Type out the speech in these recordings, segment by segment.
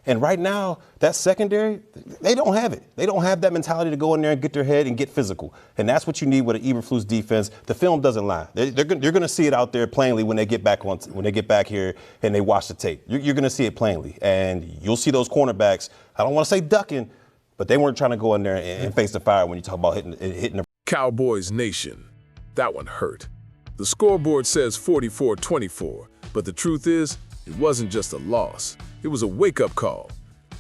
And right now, that secondary, they don't have it. They don't have that mentality to go in there and get their head and get physical. And that's what you need with an Eberflus defense. The film doesn't lie. You're going to see it out there plainly when they get back here and they watch the tape. You're going to see it plainly. And you'll see those cornerbacks, I don't want to say ducking, but they weren't trying to go in there and face the fire when you talk about hitting the Cowboys Nation. That one hurt. The scoreboard says 44-24, but the truth is, it wasn't just a loss. It was a wake-up call.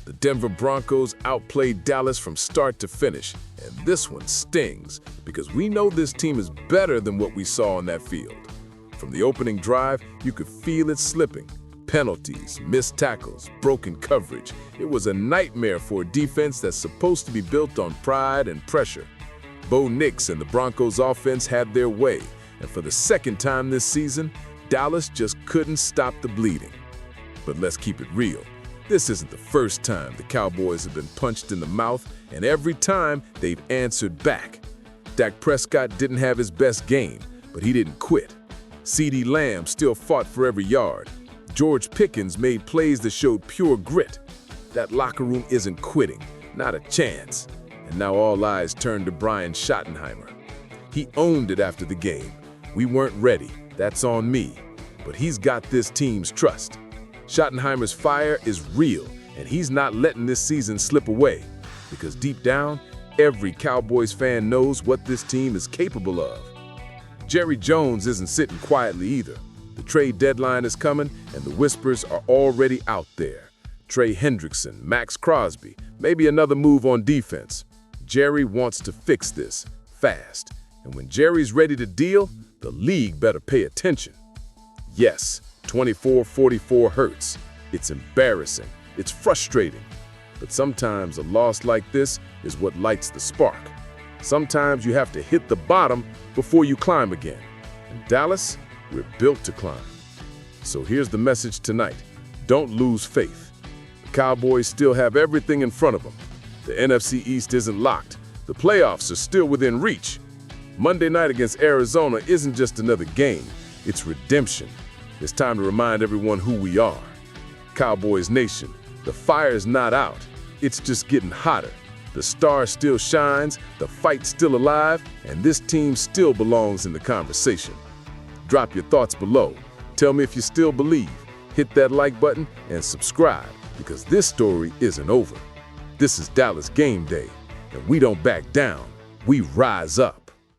The Denver Broncos outplayed Dallas from start to finish, and this one stings because we know this team is better than what we saw on that field. From the opening drive, you could feel it slipping. Penalties, missed tackles, broken coverage. It was a nightmare for a defense that's supposed to be built on pride and pressure. Bo Nix and the Broncos offense had their way, and for the second time this season, Dallas just couldn't stop the bleeding. But let's keep it real. This isn't the first time the Cowboys have been punched in the mouth, and every time they've answered back. Dak Prescott didn't have his best game, but he didn't quit. CeeDee Lamb still fought for every yard. George Pickens made plays that showed pure grit. That locker room isn't quitting, not a chance. And now all eyes turn to Brian Schottenheimer. He owned it after the game. We weren't ready, that's on me. But he's got this team's trust. Schottenheimer's fire is real, and he's not letting this season slip away. Because deep down, every Cowboys fan knows what this team is capable of. Jerry Jones isn't sitting quietly either. The trade deadline is coming, and the whispers are already out there. Trey Hendrickson, Max Crosby, maybe another move on defense. Jerry wants to fix this fast. And when Jerry's ready to deal, the league better pay attention. Yes, 24-44 hurts. It's embarrassing. It's frustrating. But sometimes a loss like this is what lights the spark. Sometimes you have to hit the bottom before you climb again. In Dallas, we're built to climb. So here's the message tonight. Don't lose faith. The Cowboys still have everything in front of them. The NFC East isn't locked. The playoffs are still within reach. Monday night against Arizona isn't just another game. It's redemption. It's time to remind everyone who we are. Cowboys Nation, the fire's not out. It's just getting hotter. The star still shines, the fight's still alive, and this team still belongs in the conversation. Drop your thoughts below. Tell me if you still believe. Hit that like button and subscribe, because this story isn't over. This is Dallas Game Day, and we don't back down. We rise up.